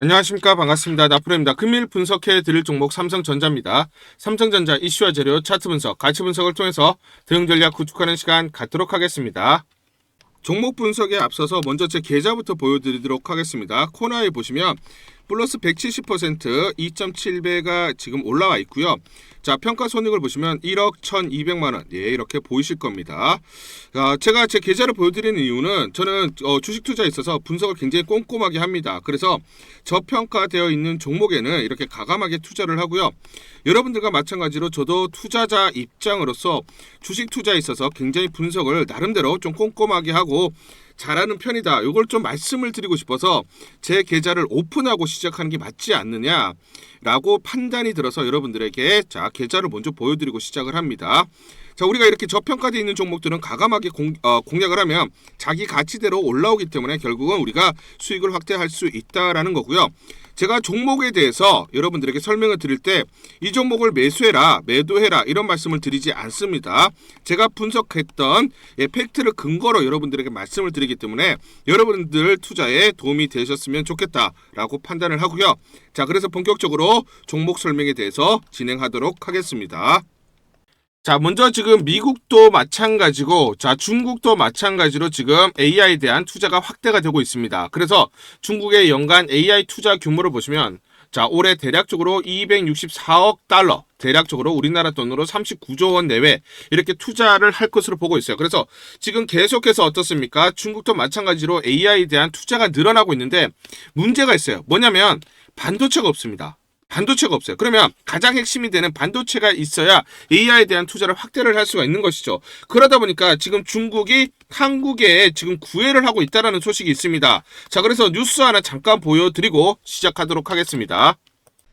안녕하십니까. 반갑습니다. 나프로입니다. 금일 분석해 드릴 종목 삼성전자입니다. 삼성전자 이슈와 재료, 차트 분석, 가치 분석을 통해서 대응 전략 구축하는 시간 갖도록 하겠습니다. 종목 분석에 앞서서 먼저 제 계좌부터 보여드리도록 하겠습니다. 코너에 보시면 플러스 170% 2.7배가 지금 올라와 있고요. 자, 평가 손익을 보시면 1억 1,200만원. 예, 이렇게 보이실 겁니다. 제가 제 계좌를 보여드리는 이유는 저는 주식 투자에 있어서 분석을 굉장히 꼼꼼하게 합니다. 그래서 저평가되어 있는 종목에는 이렇게 과감하게 투자를 하고요. 여러분들과 마찬가지로 저도 투자자 입장으로서 주식 투자에 있어서 굉장히 분석을 나름대로 좀 꼼꼼하게 하고 잘하는 편이다. 이걸 좀 말씀을 드리고 싶어서 제 계좌를 오픈하고 시작하는 게 맞지 않느냐라고 판단이 들어서 여러분들에게 자 계좌를 먼저 보여드리고 시작을 합니다. 자, 우리가 이렇게 저평가되어 있는 종목들은 과감하게 공략을 하면 자기 가치대로 올라오기 때문에 결국은 우리가 수익을 확대할 수 있다라는 거고요. 제가 종목에 대해서 여러분들에게 설명을 드릴 때 이 종목을 매수해라, 매도해라 이런 말씀을 드리지 않습니다. 제가 분석했던 팩트를 근거로 여러분들에게 말씀을 드리기 때문에 여러분들 투자에 도움이 되셨으면 좋겠다라고 판단을 하고요. 자, 그래서 본격적으로 종목 설명에 대해서 진행하도록 하겠습니다. 자, 먼저 지금 미국도 마찬가지고, 자, 중국도 마찬가지로 지금 AI에 대한 투자가 확대가 되고 있습니다. 그래서 중국의 연간 AI 투자 규모를 보시면, 자, 올해 대략적으로 264억 달러, 대략적으로 우리나라 돈으로 39조 원 내외 이렇게 투자를 할 것으로 보고 있어요. 그래서 지금 계속해서 어떻습니까? 중국도 마찬가지로 AI에 대한 투자가 늘어나고 있는데 문제가 있어요. 뭐냐면 반도체가 없습니다. 반도체가 없어요. 그러면 가장 핵심이 되는 반도체가 있어야 AI에 대한 투자를 확대를 할 수가 있는 것이죠. 그러다 보니까 지금 중국이 한국에 지금 구애를 하고 있다는 소식이 있습니다. 자, 그래서 뉴스 하나 잠깐 보여드리고 시작하도록 하겠습니다.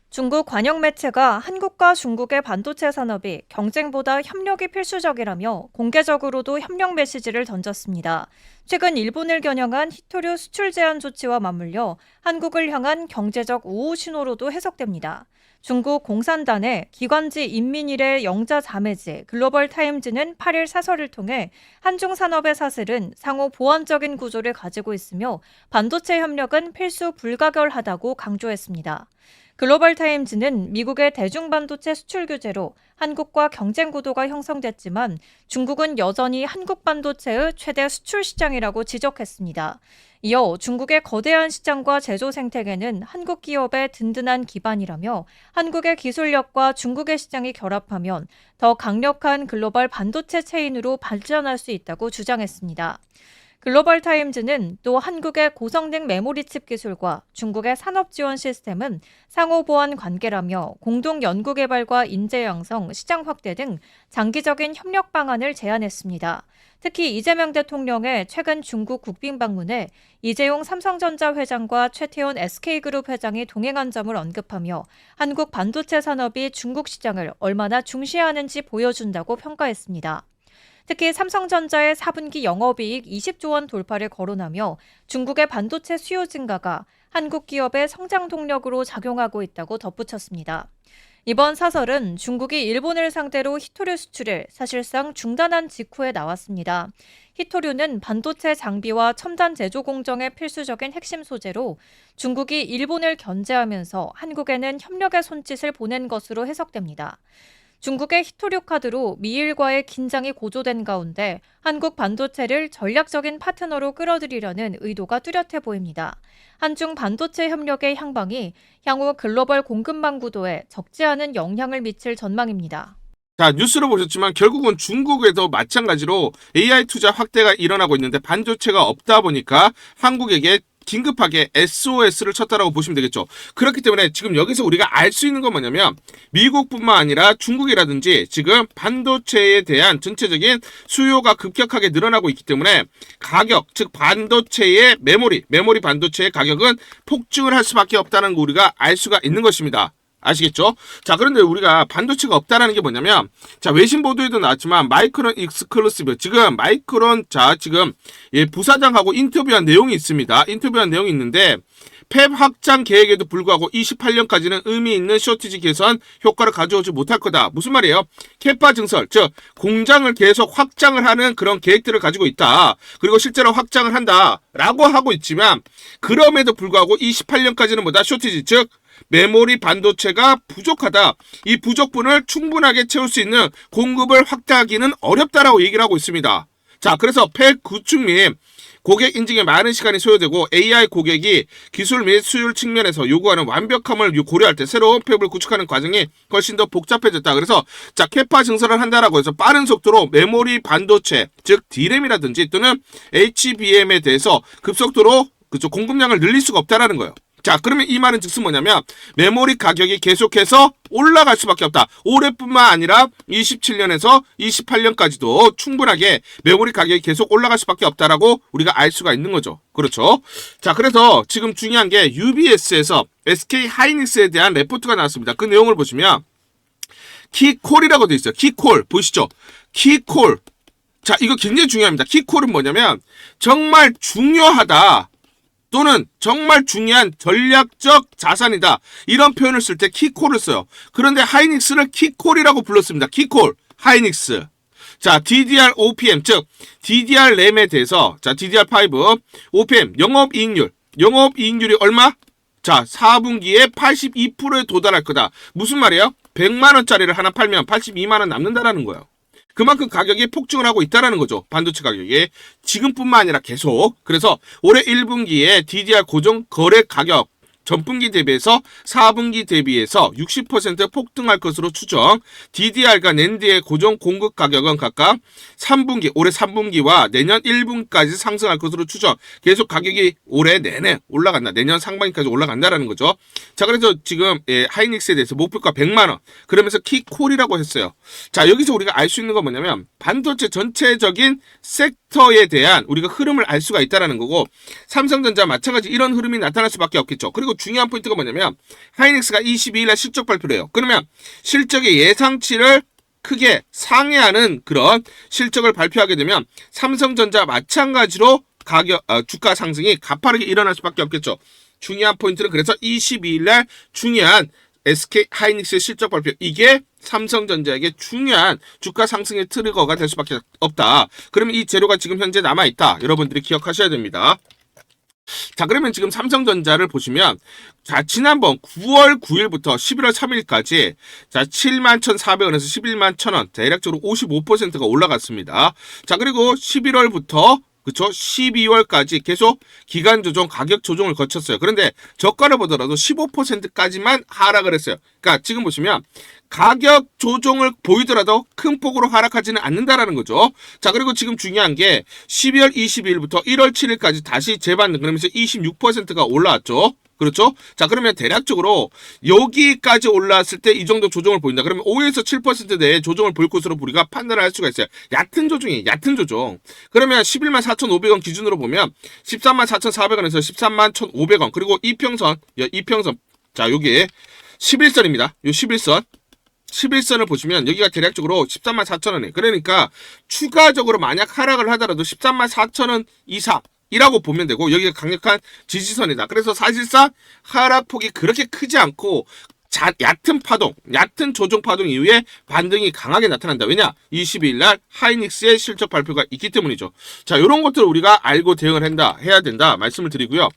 중국 관영 매체가 한국과 중국의 반도체 산업이 경쟁보다 협력이 필수적이라며 공개적으로도 협력 메시지를 던졌습니다. 최근 일본을 겨냥한 히토류 수출 제한 조치와 맞물려 한국을 향한 경제적 우호 신호로도 해석됩니다. 중국 공산당의 기관지 인민일의 영자 자매지 글로벌 타임즈는 8일 사설을 통해 한중 산업의 사슬은 상호 보완적인 구조를 가지고 있으며 반도체 협력은 필수 불가결하다고 강조했습니다. 글로벌 타임즈는 미국의 대중반도체 수출 규제로 한국과 경쟁 구도가 형성됐지만 중국은 여전히 한국 반도체의 최대 수출 시장이라고 지적했습니다. 이어 중국의 거대한 시장과 제조 생태계는 한국 기업의 든든한 기반이라며 한국의 기술력과 중국의 시장이 결합하면 더 강력한 글로벌 반도체 체인으로 발전할 수 있다고 주장했습니다. 글로벌 타임즈는 또 한국의 고성능 메모리 칩 기술과 중국의 산업 지원 시스템은 상호 보완 관계라며 공동 연구 개발과 인재 양성, 시장 확대 등 장기적인 협력 방안을 제안했습니다. 특히 이재명 대통령의 최근 중국 국빈 방문에 이재용 삼성전자 회장과 최태원 SK그룹 회장이 동행한 점을 언급하며 한국 반도체 산업이 중국 시장을 얼마나 중시하는지 보여준다고 평가했습니다. 특히 삼성전자의 4분기 영업이익 20조 원 돌파를 거론하며 중국의 반도체 수요 증가가 한국 기업의 성장 동력으로 작용하고 있다고 덧붙였습니다. 이번 사설은 중국이 일본을 상대로 히토류 수출을 사실상 중단한 직후에 나왔습니다. 히토류는 반도체 장비와 첨단 제조 공정의 필수적인 핵심 소재로 중국이 일본을 견제하면서 한국에는 협력의 손짓을 보낸 것으로 해석됩니다. 중국의 히토류 카드로 미일과의 긴장이 고조된 가운데 한국 반도체를 전략적인 파트너로 끌어들이려는 의도가 뚜렷해 보입니다. 한중 반도체 협력의 향방이 향후 글로벌 공급망 구도에 적지 않은 영향을 미칠 전망입니다. 자, 뉴스로 보셨지만 결국은 중국에도 마찬가지로 AI 투자 확대가 일어나고 있는데 반도체가 없다 보니까 한국에게 긴급하게 SOS를 쳤다라고 보시면 되겠죠. 그렇기 때문에 지금 여기서 우리가 알 수 있는 건 뭐냐면 미국뿐만 아니라 중국이라든지 지금 반도체에 대한 전체적인 수요가 급격하게 늘어나고 있기 때문에 가격, 즉 반도체의 메모리 반도체의 가격은 폭증을 할 수밖에 없다는 거 우리가 알 수가 있는 것입니다. 아시겠죠? 자, 그런데 우리가 반도체가 없다라는 게 뭐냐면, 자, 외신 보도에도 나왔지만, 마이크론 익스클루시브, 지금, 마이크론, 자, 지금, 부사장하고 인터뷰한 내용이 있습니다. 인터뷰한 내용이 있는데, 팹 확장 계획에도 불구하고 28년까지는 의미 있는 쇼티지 개선 효과를 가져오지 못할 거다. 무슨 말이에요? 캐파 증설, 즉 공장을 계속 확장을 하는 그런 계획들을 가지고 있다. 그리고 실제로 확장을 한다라고 하고 있지만 그럼에도 불구하고 28년까지는 뭐다? 쇼티지, 즉 메모리 반도체가 부족하다. 이 부족분을 충분하게 채울 수 있는 공급을 확대하기는 어렵다라고 얘기를 하고 있습니다. 자, 그래서 팹 구축 및 고객 인증에 많은 시간이 소요되고 AI 고객이 기술 및 수율 측면에서 요구하는 완벽함을 고려할 때 새로운 팹을 구축하는 과정이 훨씬 더 복잡해졌다. 그래서 자, 캐파 증설을 한다라고 해서 빠른 속도로 메모리 반도체, 즉 D램이라든지 또는 HBM에 대해서 급속도로 그쪽 공급량을 늘릴 수가 없다라는 거예요. 자, 그러면 이 말은 즉슨 뭐냐면 메모리 가격이 계속해서 올라갈 수밖에 없다. 올해뿐만 아니라 27년에서 28년까지도 충분하게 메모리 가격이 계속 올라갈 수밖에 없다라고 우리가 알 수가 있는 거죠. 그렇죠? 자, 그래서 지금 중요한 게 UBS에서 SK 하이닉스에 대한 레포트가 나왔습니다. 그 내용을 보시면 키콜이라고 되어 있어요. 키콜 보이시죠? 키콜. 자, 이거 굉장히 중요합니다. 키콜은 뭐냐면 정말 중요하다. 또는 정말 중요한 전략적 자산이다. 이런 표현을 쓸 때 키콜을 써요. 그런데 하이닉스를 키콜이라고 불렀습니다. 키콜, 하이닉스. 자, DDR OPM, 즉 DDR 램에 대해서 자, DDR5 OPM 영업이익률이 얼마? 자, 4분기에 82%에 도달할 거다. 무슨 말이에요? 100만 원짜리를 하나 팔면 82만 원 남는다라는 거예요. 그만큼 가격이 폭증을 하고 있다는 거죠. 반도체 가격이. 지금뿐만 아니라 계속. 그래서 올해 1분기에 DDR 고정 거래 가격 전분기 대비해서 4분기 대비해서 60% 폭등할 것으로 추정. DDR과 낸드의 고정 공급 가격은 각각 3분기, 올해 3분기와 내년 1분기까지 상승할 것으로 추정. 계속 가격이 올해 내내 올라간다. 내년 상반기까지 올라간다라는 거죠. 자, 그래서 지금 하이닉스에 대해서 목표가 100만 원. 그러면서 키콜이라고 했어요. 자, 여기서 우리가 알 수 있는 건 뭐냐면 반도체 전체적인 섹터에 대한 우리가 흐름을 알 수가 있다는 거고 삼성전자 마찬가지 이런 흐름이 나타날 수밖에 없겠죠. 그리고 중요한 포인트가 뭐냐면 하이닉스가 22일날 실적 발표를 해요. 그러면 실적의 예상치를 크게 상회하는 그런 실적을 발표하게 되면 삼성전자 마찬가지로 주가 상승이 가파르게 일어날 수밖에 없겠죠. 중요한 포인트는 그래서 22일날 중요한 SK 하이닉스의 실적 발표, 이게 삼성전자에게 중요한 주가 상승의 트리거가 될 수밖에 없다. 그러면 이 재료가 지금 현재 남아있다. 여러분들이 기억하셔야 됩니다. 자, 그러면 지금 삼성전자를 보시면 자, 지난번 9월 9일부터 11월 3일까지 자, 71,400원에서 111,000원 대략적으로 55%가 올라갔습니다. 자, 그리고 11월부터 그쵸? 12월까지 계속 기간 조정, 가격 조정을 거쳤어요. 그런데 저가를 보더라도 15%까지만 하락을 했어요. 그러니까 지금 보시면 가격 조정을 보이더라도 큰 폭으로 하락하지는 않는다라는 거죠. 자, 그리고 지금 중요한 게 12월 22일부터 1월 7일까지 다시 재반등, 그러면서 26%가 올라왔죠. 그렇죠? 자, 그러면 대략적으로 여기까지 올라왔을 때 이 정도 조정을 보인다. 그러면 5에서 7% 내에 조정을 볼 것으로 우리가 판단을 할 수가 있어요. 얕은 조정이에요. 얕은 조정. 그러면 114,500원 기준으로 보면 134,400원에서 131,500원. 그리고 이평선. 자, 요게 11선입니다. 요 11선. 11선을 보시면 여기가 대략적으로 134,000원이에요. 그러니까 추가적으로 만약 하락을 하더라도 134,000원 이상 이라고 보면 되고 여기가 강력한 지지선이다. 그래서 사실상 하락폭이 그렇게 크지 않고 얕은 파동, 얕은 조정 파동 이후에 반등이 강하게 나타난다. 왜냐? 22일날 하이닉스의 실적 발표가 있기 때문이죠. 자, 이런 것들을 우리가 알고 대응을 해야 된다 말씀을 드리고요.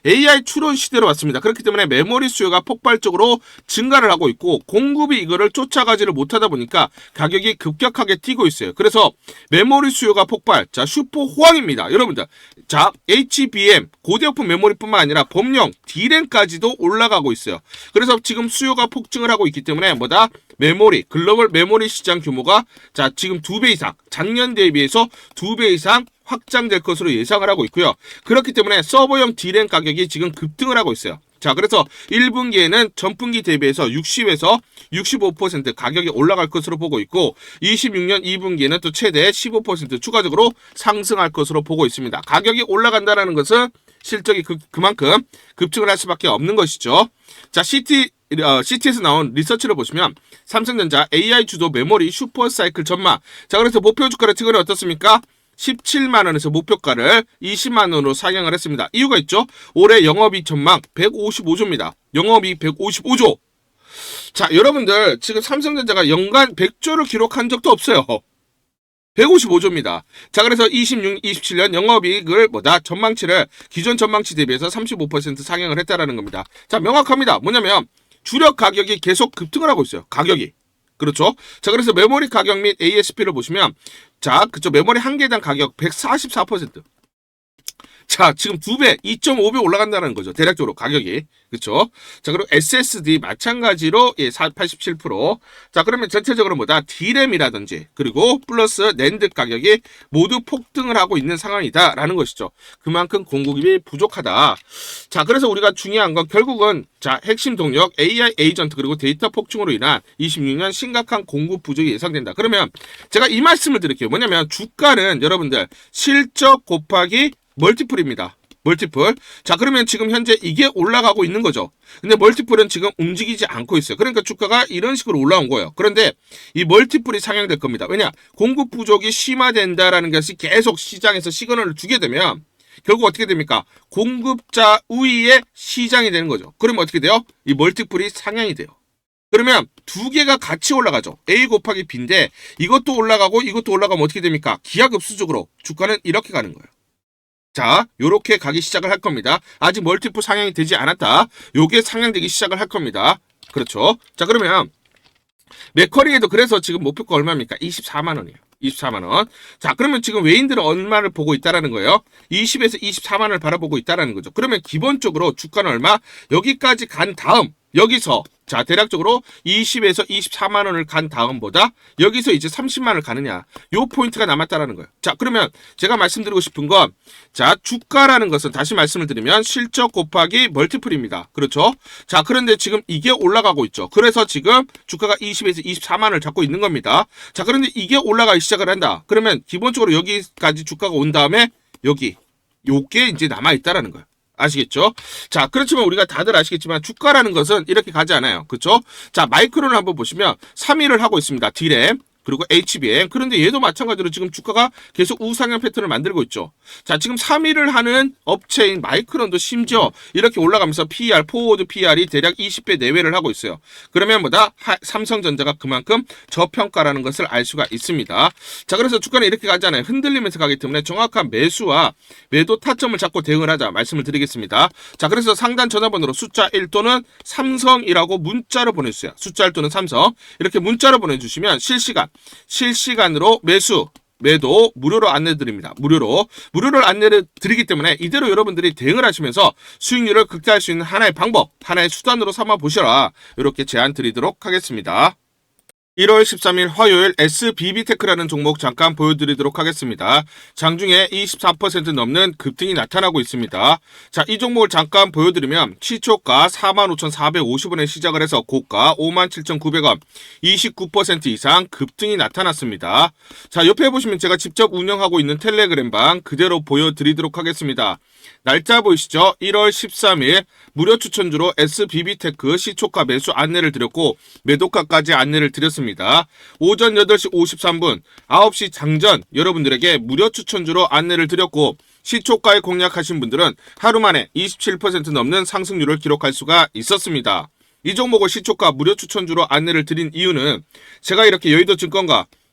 AI 추론 시대로 왔습니다. 그렇기 때문에 메모리 수요가 폭발적으로 증가를 하고 있고 공급이 이거를 쫓아가지를 못하다 보니까 가격이 급격하게 뛰고 있어요. 그래서 메모리 수요가 폭발, 자, 슈퍼 호황입니다. 여러분들, 자, HBM 고대역폭 메모리뿐만 아니라 범용 D램까지도 올라가고 있어요. 그래서 지금 수요가 폭증을 하고 있기 때문에 뭐다? 메모리, 글로벌 메모리 시장 규모가 자, 지금 2배 이상, 작년 대비해서 2배 이상 확장될 것으로 예상을 하고 있고요. 그렇기 때문에 서버용 D램 가격이 지금 급등을 하고 있어요. 자, 그래서 1분기에는 전분기 대비해서 60에서 65% 가격이 올라갈 것으로 보고 있고 26년 2분기에는 또 최대 15% 추가적으로 상승할 것으로 보고 있습니다. 가격이 올라간다는 것은 실적이 그만큼 급증을 할 수밖에 없는 것이죠. 자, CT에서 나온 리서치를 보시면 삼성전자 AI 주도 메모리 슈퍼사이클 전망. 자, 그래서 목표 주가를 최근에 어떻습니까? 17만 원에서 목표가를 20만 원으로 상향을 했습니다. 이유가 있죠. 올해 영업이익 전망 155조입니다. 영업이익 155조. 자, 여러분들 지금 삼성전자가 연간 100조를 기록한 적도 없어요. 155조입니다. 자, 그래서 26, 27년 영업이익을 전망치를 기존 전망치 대비해서 35% 상향을 했다라는 겁니다. 자, 명확합니다. 뭐냐면 주력 가격이 계속 급등을 하고 있어요. 가격이. 그렇죠? 자, 그래서 메모리 가격 및 ASP를 보시면 자, 그쵸. 메모리 한 개당 가격 144%. 자, 지금 2배, 2.5배 올라간다는 거죠. 대략적으로 가격이. 그쵸? 자, 그리고 SSD 마찬가지로 87%. 자, 그러면 전체적으로 D램이라든지 그리고 플러스 낸드 가격이 모두 폭등을 하고 있는 상황이다라는 것이죠. 그만큼 공급이 부족하다. 자, 그래서 우리가 중요한 건 결국은 자, 핵심 동력 AI 에이전트 그리고 데이터 폭증으로 인한 26년 심각한 공급 부족이 예상된다. 그러면 제가 이 말씀을 드릴게요. 뭐냐면 주가는 여러분들 실적 곱하기 멀티플입니다. 멀티플. 자, 그러면 지금 현재 이게 올라가고 있는 거죠. 근데 멀티플은 지금 움직이지 않고 있어요. 그러니까 주가가 이런 식으로 올라온 거예요. 그런데 이 멀티플이 상향될 겁니다. 왜냐? 공급 부족이 심화된다라는 것이 계속 시장에서 시그널을 주게 되면 결국 어떻게 됩니까? 공급자 우위의 시장이 되는 거죠. 그러면 어떻게 돼요? 이 멀티플이 상향이 돼요. 그러면 두 개가 같이 올라가죠. A 곱하기 B인데 이것도 올라가고 이것도 올라가면 어떻게 됩니까? 기하급수적으로 주가는 이렇게 가는 거예요. 자, 요렇게 가기 시작을 할 겁니다. 아직 멀티플 상향이 되지 않았다. 요게 상향되기 시작을 할 겁니다. 그렇죠. 자, 그러면 맥커리에도 그래서 지금 목표가 얼마입니까? 24만 원이에요. 24만 원. 자, 그러면 지금 외인들은 얼마를 보고 있다라는 거예요? 20에서 24만 원을 바라보고 있다라는 거죠. 그러면 기본적으로 주가는 얼마? 여기까지 간 다음 여기서 자, 대략적으로 20에서 24만 원을 간 다음보다 여기서 이제 30만 원을 가느냐. 요 포인트가 남았다라는 거예요. 자, 그러면 제가 말씀드리고 싶은 건 자, 주가라는 것은 다시 말씀을 드리면 실적 곱하기 멀티플입니다. 그렇죠? 자, 그런데 지금 이게 올라가고 있죠. 그래서 지금 주가가 20에서 24만 원을 잡고 있는 겁니다. 자, 그런데 이게 올라가기 시작을 한다. 그러면 기본적으로 여기까지 주가가 온 다음에 여기 요게 이제 남아 있다라는 거예요. 아시겠죠? 자, 그렇지만 우리가 다들 아시겠지만 주가라는 것은 이렇게 가지 않아요. 그렇죠? 자, 마이크론을 한번 보시면 3위를 하고 있습니다. D램 그리고 HBM. 그런데 얘도 마찬가지로 지금 주가가 계속 우상향 패턴을 만들고 있죠. 자, 지금 3위를 하는 업체인 마이크론도 심지어 이렇게 올라가면서 PER, 포워드 PER이 대략 20배 내외를 하고 있어요. 그러면 삼성전자가 그만큼 저평가라는 것을 알 수가 있습니다. 자, 그래서 주가는 이렇게 가잖아요. 흔들리면서 가기 때문에 정확한 매수와 매도 타점을 잡고 대응을 하자 말씀을 드리겠습니다. 자, 그래서 상단 전화번호로 숫자 1 또는 삼성이라고 문자로 보내주세요. 숫자 1 또는 삼성 이렇게 문자로 보내주시면 실시간으로 매도 무료로 안내드립니다. 무료를 안내를 드리기 때문에 이대로 여러분들이 대응을 하시면서 수익률을 극대화할 수 있는 하나의 방법, 하나의 수단으로 삼아 보시라. 이렇게 제안 드리도록 하겠습니다. 1월 13일 화요일 SBB테크라는 종목 잠깐 보여드리도록 하겠습니다. 장중에 24% 넘는 급등이 나타나고 있습니다. 자, 이 종목을 잠깐 보여드리면 시초가 45,450원에 시작을 해서 고가 57,900원 29% 이상 급등이 나타났습니다. 자, 옆에 보시면 제가 직접 운영하고 있는 텔레그램방 그대로 보여드리도록 하겠습니다. 날짜 보이시죠? 1월 13일 무료 추천주로 SBB테크 시초가 매수 안내를 드렸고 매도가까지 안내를 드렸습니다. 오전 8시 53분 9시 장전 여러분들에게 무료 추천주로 안내를 드렸고 시초가에 공략하신 분들은 하루 만에 27% 넘는 상승률을 기록할 수가 있었습니다. 이 종목을 시초가 무료 추천주로 안내를 드린 이유는 제가 이렇게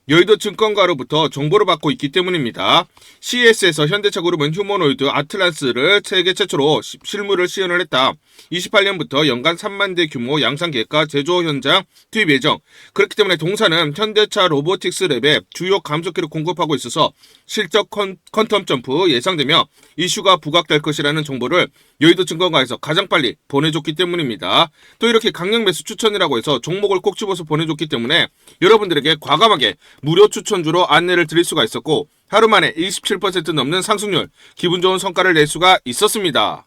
여의도증권가로부터 정보를 받고 있기 때문입니다. CS에서 현대차그룹은 휴머노이드 아틀란스를 세계 최초로 실무를 시연을 했다. 28년부터 연간 3만 대 규모 양산 계획과 제조 현장 투입 예정. 그렇기 때문에 동사는 현대차 로보틱스 랩에 주요 감속기를 공급하고 있어서 실적 퀀텀 점프 예상되며 이슈가 부각될 것이라는 정보를 여의도증권가에서 가장 빨리 보내줬기 때문입니다. 또 이렇게 강력 매수 추천이라고 해서 종목을 꼭 집어서 보내줬기 때문에 여러분들에게 과감하게 무료 추천주로 안내를 드릴 수가 있었고 하루 만에 27% 넘는 상승률, 기분 좋은 성과를 낼 수가 있었습니다.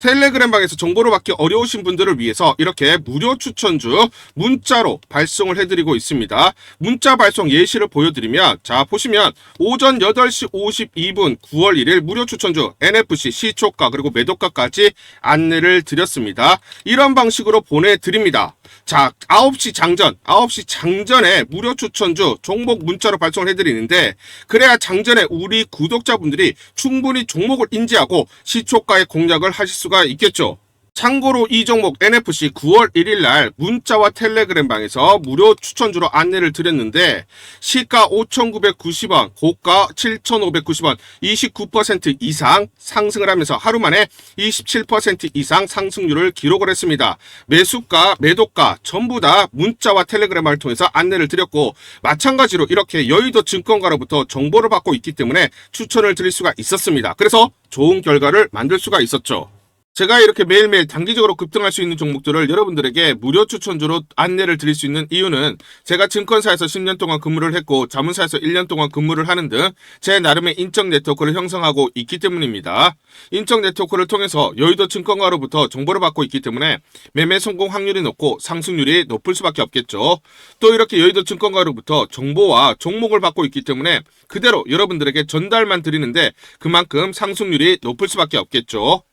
텔레그램 방에서 정보를 받기 어려우신 분들을 위해서 이렇게 무료 추천주 문자로 발송을 해드리고 있습니다. 문자 발송 예시를 보여드리면, 자 보시면 오전 8시 52분 9월 1일 무료 추천주 NFC 시초가 그리고 매도가까지 안내를 드렸습니다. 이런 방식으로 보내드립니다. 자 9시 장전에 무료 추천주 종목 문자로 발송을 해드리는데, 그래야 장전에 우리 구독자분들이 충분히 종목을 인지하고 시초가의 공략을 하실 수가 있겠죠. 참고로 이 종목 NFC 9월 1일 날 문자와 텔레그램 방에서 무료 추천주로 안내를 드렸는데, 시가 5,990원, 고가 7,590원, 29% 이상 상승을 하면서 하루 만에 27% 이상 상승률을 기록을 했습니다. 매수가, 매도가 전부 다 문자와 텔레그램을 통해서 안내를 드렸고, 마찬가지로 이렇게 여의도 증권가로부터 정보를 받고 있기 때문에 추천을 드릴 수가 있었습니다. 그래서 좋은 결과를 만들 수가 있었죠. 제가 이렇게 매일매일 단기적으로 급등할 수 있는 종목들을 여러분들에게 무료 추천주로 안내를 드릴 수 있는 이유는, 제가 증권사에서 10년 동안 근무를 했고 자문사에서 1년 동안 근무를 하는 등 제 나름의 인적 네트워크를 형성하고 있기 때문입니다. 인적 네트워크를 통해서 여의도 증권가로부터 정보를 받고 있기 때문에 매매 성공 확률이 높고 상승률이 높을 수밖에 없겠죠. 또 이렇게 여의도 증권가로부터 정보와 종목을 받고 있기 때문에 그대로 여러분들에게 전달만 드리는데 그만큼 상승률이 높을 수밖에 없겠죠.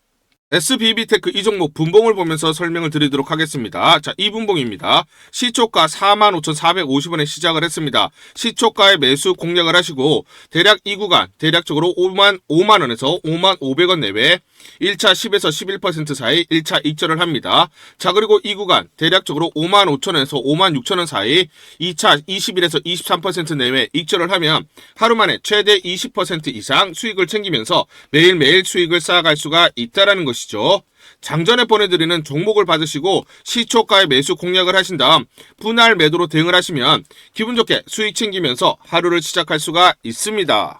SBB테크 이 종목 분봉을 보면서 설명을 드리도록 하겠습니다. 자, 이 분봉입니다. 시초가 45,450원에 시작을 했습니다. 시초가에 매수 공략을 하시고 대략 이 구간 대략적으로 5만원에서 5만500원 내외 1차 10에서 11% 사이 1차 익절을 합니다. 자, 그리고 이 구간 대략적으로 55,000원에서 56,000원 사이 2차 21에서 23% 내외 익절을 하면 하루 만에 최대 20% 이상 수익을 챙기면서 매일매일 수익을 쌓아갈 수가 있다는 것이죠. 장전에 보내드리는 종목을 받으시고 시초가에 매수 공략을 하신 다음 분할 매도로 대응을 하시면 기분 좋게 수익 챙기면서 하루를 시작할 수가 있습니다.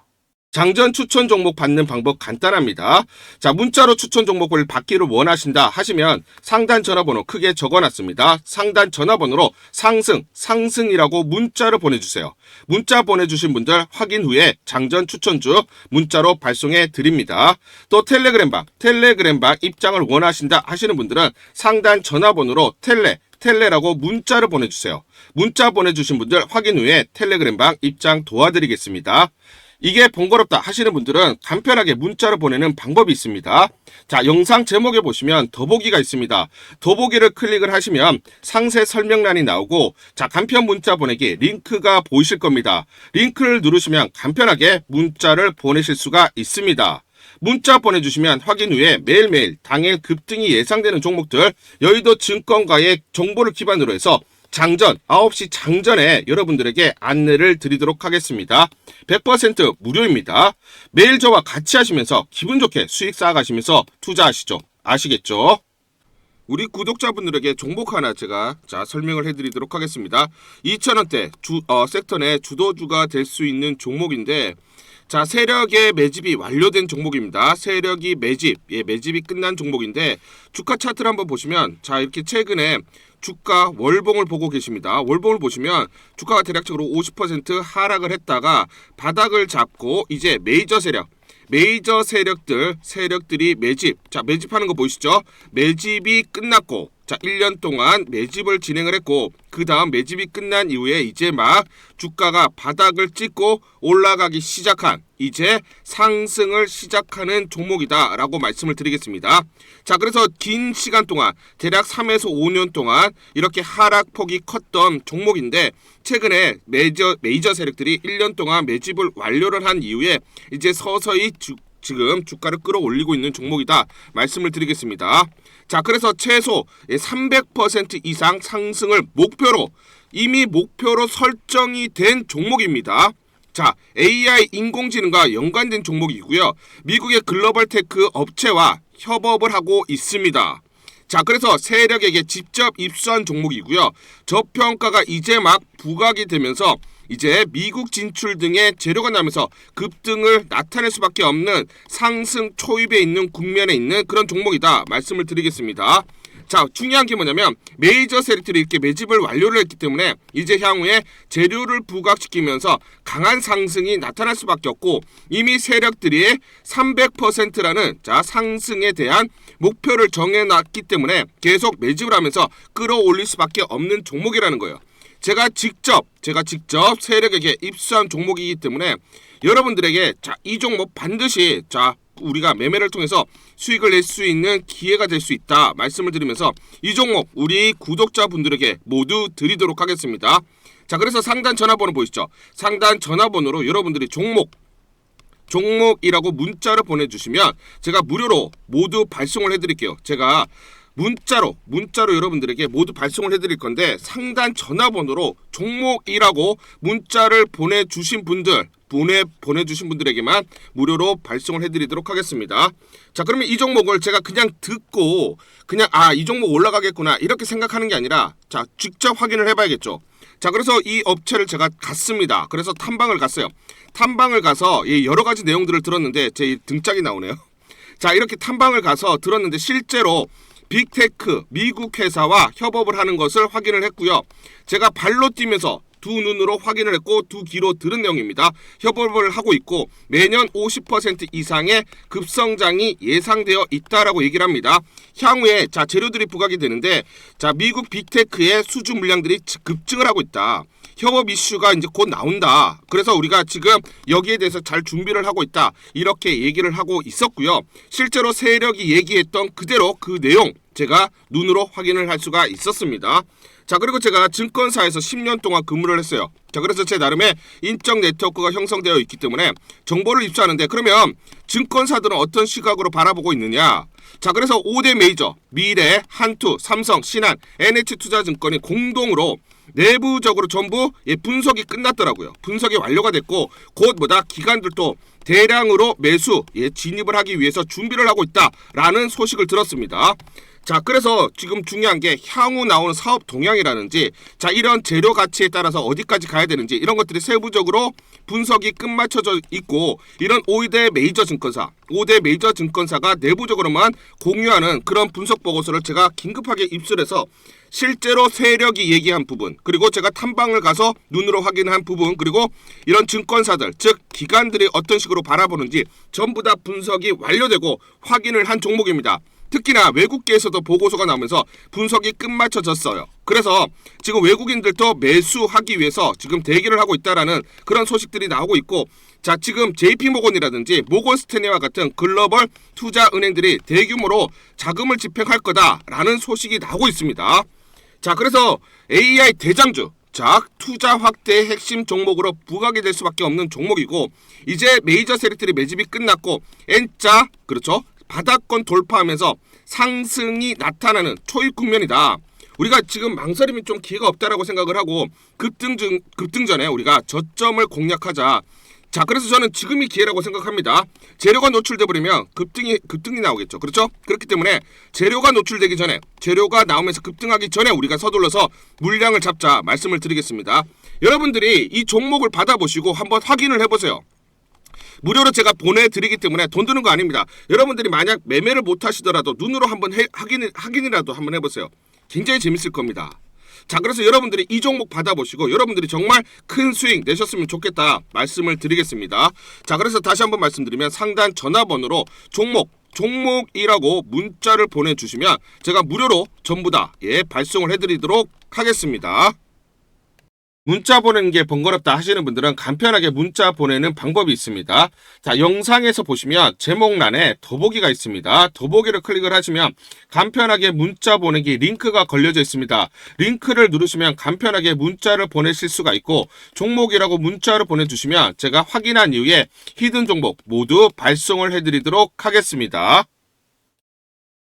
장전 추천 종목 받는 방법 간단합니다. 자, 문자로 추천 종목을 받기를 원하신다 하시면 상단 전화번호 크게 적어놨습니다. 상단 전화번호로 상승이라고 문자를 보내주세요. 문자 보내주신 분들 확인 후에 장전 추천주 문자로 발송해 드립니다. 또 텔레그램방 입장을 원하신다 하시는 분들은 상단 전화번호로 텔레라고 문자를 보내주세요. 문자 보내주신 분들 확인 후에 텔레그램방 입장 도와드리겠습니다. 이게 번거롭다 하시는 분들은 간편하게 문자로 보내는 방법이 있습니다. 자, 영상 제목에 보시면 더보기가 있습니다. 더보기를 클릭을 하시면 상세 설명란이 나오고, 자, 간편 문자 보내기 링크가 보이실 겁니다. 링크를 누르시면 간편하게 문자를 보내실 수가 있습니다. 문자 보내주시면 확인 후에 매일매일 당일 급등이 예상되는 종목들 여의도 증권가의 정보를 기반으로 해서 장전 9시 장전에 여러분들에게 안내를 드리도록 하겠습니다. 100% 무료입니다. 매일 저와 같이 하시면서 기분 좋게 수익 쌓아가시면서 투자하시죠. 아시겠죠? 우리 구독자분들에게 종목 하나 제가 설명을 해드리도록 하겠습니다. 2,000원대 섹터 내 주도주가 될 수 있는 종목인데, 자, 세력의 매집이 완료된 종목입니다. 세력이 매집이 끝난 종목인데, 주가 차트를 한번 보시면, 자, 이렇게 최근에 주가 월봉을 보고 계십니다. 월봉을 보시면 주가가 대략적으로 50% 하락을 했다가 바닥을 잡고 이제 메이저 세력들이 매집하는 거 보이시죠? 매집이 끝났고, 자, 1년 동안 매집을 진행을 했고, 그 다음 매집이 끝난 이후에 이제 막 주가가 바닥을 찍고 올라가기 시작한, 이제 상승을 시작하는 종목이다 라고 말씀을 드리겠습니다. 자, 그래서 긴 시간 동안 대략 3에서 5년 동안 이렇게 하락폭이 컸던 종목인데, 최근에 메이저 세력들이 1년 동안 매집을 완료를 한 이후에 이제 서서히 지금 주가를 끌어올리고 있는 종목이다 말씀을 드리겠습니다. 자, 그래서 최소 300% 이상 상승을 이미 목표로 설정이 된 종목입니다. 자, AI 인공지능과 연관된 종목이고요. 미국의 글로벌 테크 업체와 협업을 하고 있습니다. 자, 그래서 세력에게 직접 입수한 종목이고요. 저평가가 이제 막 부각이 되면서 이제 미국 진출 등의 재료가 나면서 급등을 나타낼 수밖에 없는 상승 초입에 있는 국면에 있는 그런 종목이다 말씀을 드리겠습니다. 자, 중요한 게 뭐냐면 메이저 세력들이 이렇게 매집을 완료를 했기 때문에 이제 향후에 재료를 부각시키면서 강한 상승이 나타날 수밖에 없고, 이미 세력들이 300%라는 자 상승에 대한 목표를 정해놨기 때문에 계속 매집을 하면서 끌어올릴 수밖에 없는 종목이라는 거예요. 제가 직접 세력에게 입수한 종목이기 때문에 여러분들에게 자, 이 종목 반드시 자 우리가 매매를 통해서 수익을 낼 수 있는 기회가 될 수 있다 말씀을 드리면서 이 종목 우리 구독자분들에게 모두 드리도록 하겠습니다. 자, 그래서 상단 전화번호 보이시죠? 상단 전화번호로 여러분들이 종목이라고 문자를 보내주시면 제가 무료로 모두 발송을 해드릴게요. 제가 문자로 여러분들에게 모두 발송을 해드릴 건데, 상단 전화번호로 종목이라고 문자를 보내주신 분들에게만 무료로 발송을 해드리도록 하겠습니다. 자, 그러면 이 종목을 제가 그냥 듣고 그냥 이 종목 올라가겠구나 이렇게 생각하는 게 아니라 자 직접 확인을 해봐야겠죠. 자, 그래서 이 업체를 제가 갔습니다. 그래서 탐방을 갔어요. 탐방을 가서 여러 가지 내용들을 들었는데 제 등짝이 나오네요. 자, 이렇게 탐방을 가서 들었는데 실제로 빅테크 미국 회사와 협업을 하는 것을 확인을 했고요. 제가 발로 뛰면서 두 눈으로 확인을 했고 두 귀로 들은 내용입니다. 협업을 하고 있고 매년 50% 이상의 급성장이 예상되어 있다라고 얘기를 합니다. 향후에 자 재료들이 부각이 되는데 자 미국 빅테크의 수주 물량들이 급증을 하고 있다. 협업 이슈가 이제 곧 나온다. 그래서 우리가 지금 여기에 대해서 잘 준비를 하고 있다. 이렇게 얘기를 하고 있었고요. 실제로 세력이 얘기했던 그대로 그 내용 제가 눈으로 확인을 할 수가 있었습니다. 자, 그리고 제가 증권사에서 10년 동안 근무를 했어요. 자, 그래서 제 나름의 인적 네트워크가 형성되어 있기 때문에 정보를 입수하는데, 그러면 증권사들은 어떤 시각으로 바라보고 있느냐? 자, 그래서 5대 메이저 미래, 한투, 삼성, 신한, NH투자증권이 공동으로 내부적으로 전부 분석이 끝났더라고요. 분석이 완료가 됐고 곧 기관들도 대량으로 매수 진입을 하기 위해서 준비를 하고 있다라는 소식을 들었습니다. 자, 그래서 지금 중요한 게 향후 나오는 사업 동향이라든지 자 이런 재료 가치에 따라서 어디까지 가야 되는지 이런 것들이 세부적으로 분석이 끝마쳐져 있고, 이런 5대 메이저 증권사가 내부적으로만 공유하는 그런 분석 보고서를 제가 긴급하게 입수해서 실제로 세력이 얘기한 부분, 그리고 제가 탐방을 가서 눈으로 확인한 부분, 그리고 이런 증권사들 즉 기관들이 어떤 식으로 바라보는지 전부 다 분석이 완료되고 확인을 한 종목입니다. 특히나 외국계에서도 보고서가 나오면서 분석이 끝마쳐졌어요. 그래서 지금 외국인들도 매수하기 위해서 지금 대기를 하고 있다라는 그런 소식들이 나오고 있고, 자 지금 JP모건이라든지 모건스탠리와 같은 글로벌 투자 은행들이 대규모로 자금을 집행할 거다라는 소식이 나오고 있습니다. 자, 그래서 AI 대장주 자 투자 확대의 핵심 종목으로 부각이 될 수밖에 없는 종목이고, 이제 메이저 세력들이 매집이 끝났고 N자 그렇죠 바닥권 돌파하면서 상승이 나타나는 초입 국면이다. 우리가 지금 망설임이 좀 기회가 없다라고 생각을 하고 급등 전에 우리가 저점을 공략하자. 자, 그래서 저는 지금이 기회라고 생각합니다. 재료가 노출돼 버리면 급등이 나오겠죠. 그렇죠? 그렇기 때문에 재료가 노출되기 전에, 재료가 나오면서 급등하기 전에 우리가 서둘러서 물량을 잡자 말씀을 드리겠습니다. 여러분들이 이 종목을 받아보시고 한번 확인을 해보세요. 무료로 제가 보내드리기 때문에 돈 드는 거 아닙니다. 여러분들이 만약 매매를 못 하시더라도 눈으로 한번 확인이라도 한번 해보세요. 굉장히 재밌을 겁니다. 자, 그래서 여러분들이 이 종목 받아보시고 여러분들이 정말 큰 수익 내셨으면 좋겠다 말씀을 드리겠습니다. 자, 그래서 다시 한번 말씀드리면 상단 전화번호로 종목이라고 문자를 보내주시면 제가 무료로 전부 다 발송을 해드리도록 하겠습니다. 문자 보내는 게 번거롭다 하시는 분들은 간편하게 문자 보내는 방법이 있습니다. 자, 영상에서 보시면 제목란에 더보기가 있습니다. 더보기를 클릭을 하시면 간편하게 문자 보내기 링크가 걸려져 있습니다. 링크를 누르시면 간편하게 문자를 보내실 수가 있고, 종목이라고 문자를 보내주시면 제가 확인한 이후에 히든 종목 모두 발송을 해드리도록 하겠습니다.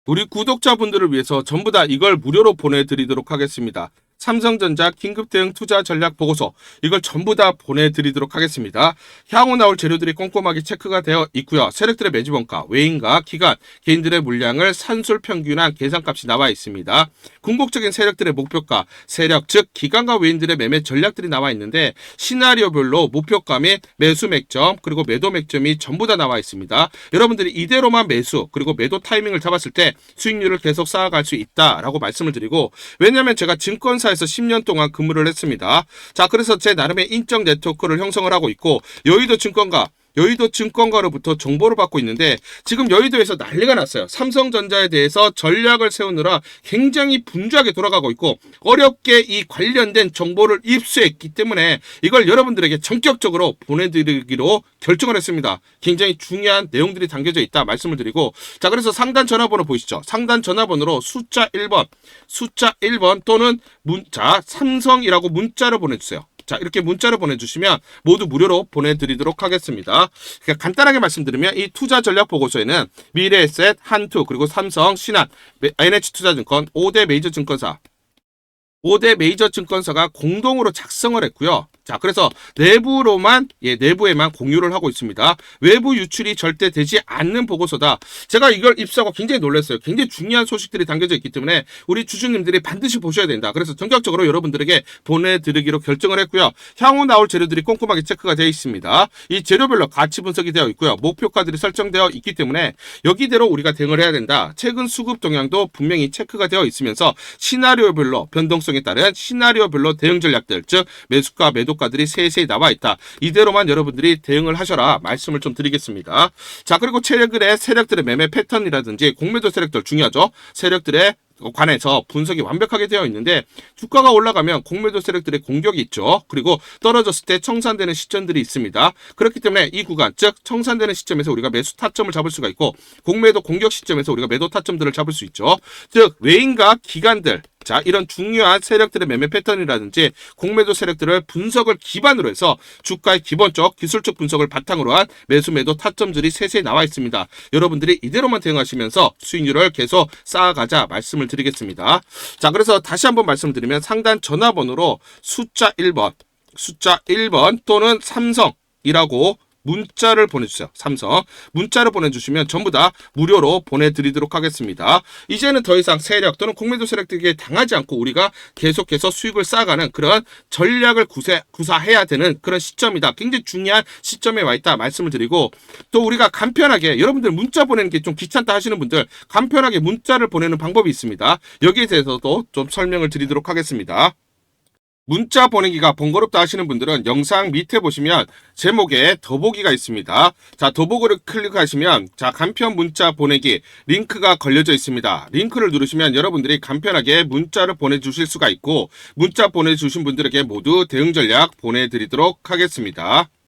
우리 구독자분들을 위해서 전부 다 이걸 무료로 보내드리도록 하겠습니다. 삼성전자 긴급대응 투자 전략 보고서 이걸 전부 다 보내드리도록 하겠습니다. 향후 나올 재료들이 꼼꼼하게 체크가 되어 있고요. 세력들의 매집원가, 외인과 기관, 개인들의 물량을 산술 평균한 계산값이 나와 있습니다. 궁극적인 세력들의 목표가, 세력 즉 기관과 외인들의 매매 전략들이 나와 있는데 시나리오별로 목표가 및 매수 맥점 그리고 매도 맥점이 전부 다 나와 있습니다. 여러분들이 이대로만 매수 그리고 매도 타이밍을 잡았을 때 수익률을 계속 쌓아갈 수 있다라고 말씀을 드리고, 왜냐하면 제가 증권사에서 10년 동안 근무를 했습니다. 자, 그래서 제 나름의 인적 네트워크를 형성을 하고 있고 여의도 증권가로부터 정보를 받고 있는데 지금 여의도에서 난리가 났어요. 삼성전자에 대해서 전략을 세우느라 굉장히 분주하게 돌아가고 있고 어렵게 이 관련된 정보를 입수했기 때문에 이걸 여러분들에게 전격적으로 보내드리기로 결정을 했습니다. 굉장히 중요한 내용들이 담겨져 있다 말씀을 드리고, 자, 그래서 상단 전화번호 보이시죠? 상단 전화번호로 숫자 1번 또는 문자 삼성이라고 문자를 보내주세요. 자, 이렇게 문자를 보내주시면 모두 무료로 보내드리도록 하겠습니다. 그러니까 간단하게 말씀드리면 이 투자 전략 보고서에는 미래에셋, 한투, 그리고 삼성, 신한, NH투자증권 5대 메이저 증권사가 공동으로 작성을 했고요. 자, 그래서 내부에만 공유를 하고 있습니다. 외부 유출이 절대 되지 않는 보고서다. 제가 이걸 입수하고 굉장히 놀랐어요. 굉장히 중요한 소식들이 담겨져 있기 때문에 우리 주주님들이 반드시 보셔야 된다. 그래서 전격적으로 여러분들에게 보내드리기로 결정을 했고요. 향후 나올 재료들이 꼼꼼하게 체크가 되어 있습니다. 이 재료별로 가치 분석이 되어 있고요. 목표가들이 설정되어 있기 때문에 여기대로 우리가 대응을 해야 된다. 최근 수급 동향도 분명히 체크가 되어 있으면서 시나리오별로 변동성에 따른 시나리오별로 대응 전략들, 즉 매수가 매도가들이 세세히 나와 있다. 이대로만 여러분들이 대응을 하셔라 말씀을 좀 드리겠습니다. 자, 그리고 최근에 세력들의 매매 패턴이라든지 공매도 세력들 중요하죠. 세력들의 관해서 분석이 완벽하게 되어 있는데 주가가 올라가면 공매도 세력들의 공격이 있죠. 그리고 떨어졌을 때 청산되는 시점들이 있습니다. 그렇기 때문에 이 구간, 즉 청산되는 시점에서 우리가 매수 타점을 잡을 수가 있고 공매도 공격 시점에서 우리가 매도 타점들을 잡을 수 있죠. 즉 외인과 기관들, 자, 이런 중요한 세력들의 매매 패턴이라든지 공매도 세력들을 분석을 기반으로 해서 주가의 기본적 기술적 분석을 바탕으로 한 매수 매도 타점들이 세세히 나와 있습니다. 여러분들이 이대로만 대응하시면서 수익률을 계속 쌓아가자 말씀을 드리겠습니다. 자, 그래서 다시 한번 말씀드리면 상단 전화번호로 숫자 1번 또는 삼성이라고 문자를 보내주세요. 삼성 문자를 보내주시면 전부 다 무료로 보내드리도록 하겠습니다. 이제는 더 이상 세력 또는 공매도 세력들에게 당하지 않고 우리가 계속해서 수익을 쌓아가는 그런 전략을 구사해야 되는 그런 시점이다. 굉장히 중요한 시점에 와 있다 말씀을 드리고, 또 우리가 간편하게 여러분들 문자 보내는 게 좀 귀찮다 하시는 분들 간편하게 문자를 보내는 방법이 있습니다. 여기에 대해서도 좀 설명을 드리도록 하겠습니다. 문자 보내기가 번거롭다 하시는 분들은 영상 밑에 보시면 제목에 더보기가 있습니다. 자, 더보기를 클릭하시면 자, 간편 문자 보내기 링크가 걸려져 있습니다. 링크를 누르시면 여러분들이 간편하게 문자를 보내주실 수가 있고 문자 보내주신 분들에게 모두 대응 전략 보내드리도록 하겠습니다.